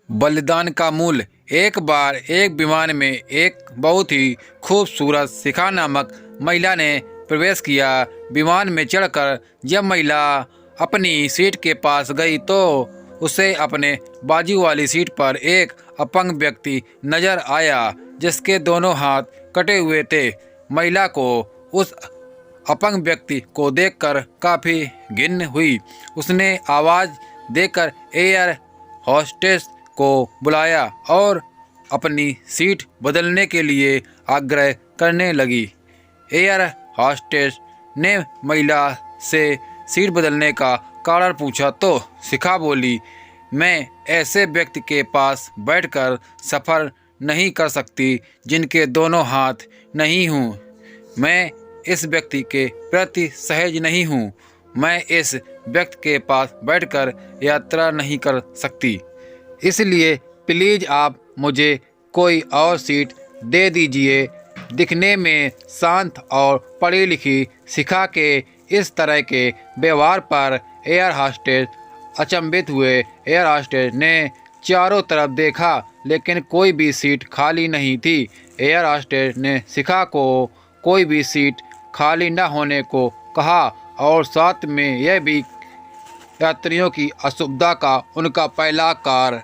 बलिदान का मूल्य। एक बार एक विमान में एक बहुत ही खूबसूरत शिखा नामक महिला ने प्रवेश किया। विमान में चढ़कर जब महिला अपनी सीट के पास गई तो उसे अपने बाजू वाली सीट पर एक अपंग व्यक्ति नजर आया जिसके दोनों हाथ कटे हुए थे। महिला को उस अपंग व्यक्ति को देखकर काफ़ी घिन हुई। उसने आवाज़ देकर एयर होस्टेस को बुलाया और अपनी सीट बदलने के लिए आग्रह करने लगी। एयर होस्टेस ने महिला से सीट बदलने का कारण पूछा तो शिखा बोली, मैं ऐसे व्यक्ति के पास बैठकर सफ़र नहीं कर सकती जिनके दोनों हाथ नहीं हूँ। मैं इस व्यक्ति के प्रति सहज नहीं हूँ। मैं इस व्यक्ति के पास बैठकर यात्रा नहीं कर सकती। इसलिए प्लीज़ आप मुझे कोई और सीट दे दीजिए। दिखने में शांत और पढ़ी लिखी शिखा के इस तरह के व्यवहार पर एयर होस्टेस अचंभित हुए। एयर होस्टेस ने चारों तरफ देखा लेकिन कोई भी सीट खाली नहीं थी। एयर होस्टेस ने शिखा को कोई भी सीट खाली न होने को कहा और साथ में यह भी यात्रियों की असुविधा का उनका पहला कारण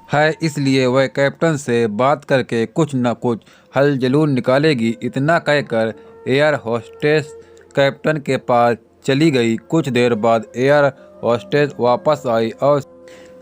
है, इसलिए वह कैप्टन से बात करके कुछ न कुछ हल जरूर निकालेगी। इतना कहकर एयर होस्टेस कैप्टन के पास चली गई। कुछ देर बाद एयर होस्टेस वापस आई और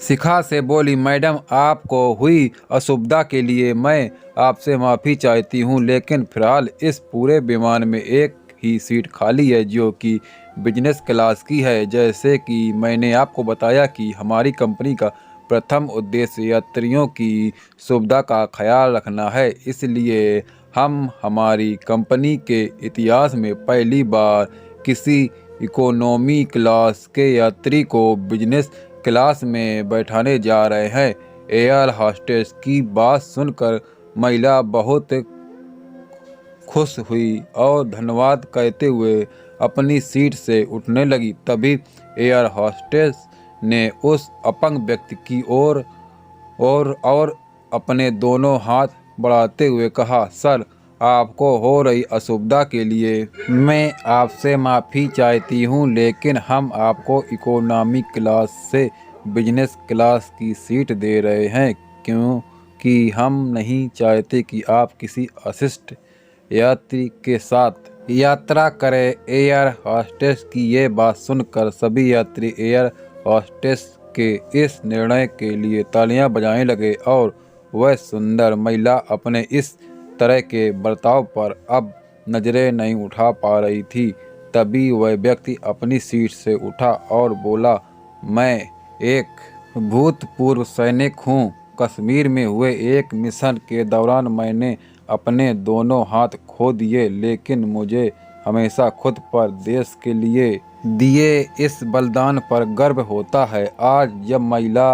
शिखा से बोली, मैडम आपको हुई असुविधा के लिए मैं आपसे माफ़ी चाहती हूँ, लेकिन फ़िलहाल इस पूरे विमान में एक ही सीट खाली है जो कि बिजनेस क्लास की है। जैसे कि मैंने आपको बताया कि हमारी कंपनी का प्रथम उद्देश्य यात्रियों की सुविधा का ख्याल रखना है, इसलिए हम हमारी कंपनी के इतिहास में पहली बार किसी इकोनॉमी क्लास के यात्री को बिजनेस क्लास में बैठाने जा रहे हैं। एयर होस्टेस की बात सुनकर महिला बहुत खुश हुई और धन्यवाद कहते हुए अपनी सीट से उठने लगी। तभी एयर होस्टेस ने उस अपंग व्यक्ति की ओर अपने दोनों हाथ बढ़ाते हुए कहा, सर आपको हो रही असुविधा के लिए मैं आपसे माफ़ी चाहती हूँ, लेकिन हम आपको इकोनॉमी क्लास से बिजनेस क्लास की सीट दे रहे हैं क्योंकि हम नहीं चाहते कि आप किसी अशिष्ट यात्री के साथ यात्रा करें। एयर होस्टेस की ये बात सुनकर सभी यात्री एयर होस्टेस के इस निर्णय के लिए तालियां बजाने लगे और वह सुंदर महिला अपने इस तरह के बर्ताव पर अब नजरें नहीं उठा पा रही थी। तभी वह व्यक्ति अपनी सीट से उठा और बोला, मैं एक भूतपूर्व सैनिक हूँ। कश्मीर में हुए एक मिशन के दौरान मैंने अपने दोनों हाथ खो दिए, लेकिन मुझे हमेशा खुद पर देश के लिए दिए इस बलिदान पर गर्व होता है। आज जब महिला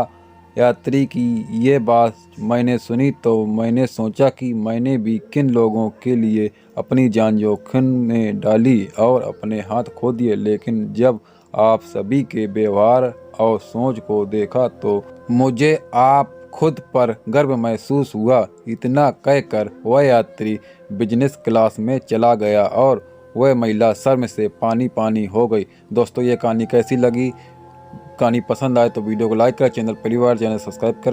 यात्री की ये बात मैंने सुनी तो मैंने सोचा कि मैंने भी किन लोगों के लिए अपनी जान जोखिम में डाली और अपने हाथ खो दिए, लेकिन जब आप सभी के व्यवहार और सोच को देखा तो मुझे आप खुद पर गर्व महसूस हुआ। इतना कहकर वह यात्री बिजनेस क्लास में चला गया और वह महिला शर्म से पानी पानी हो गई। दोस्तों ये कहानी कैसी लगी? कहानी पसंद आए तो वीडियो को लाइक करें, चैनल सब्सक्राइब करें।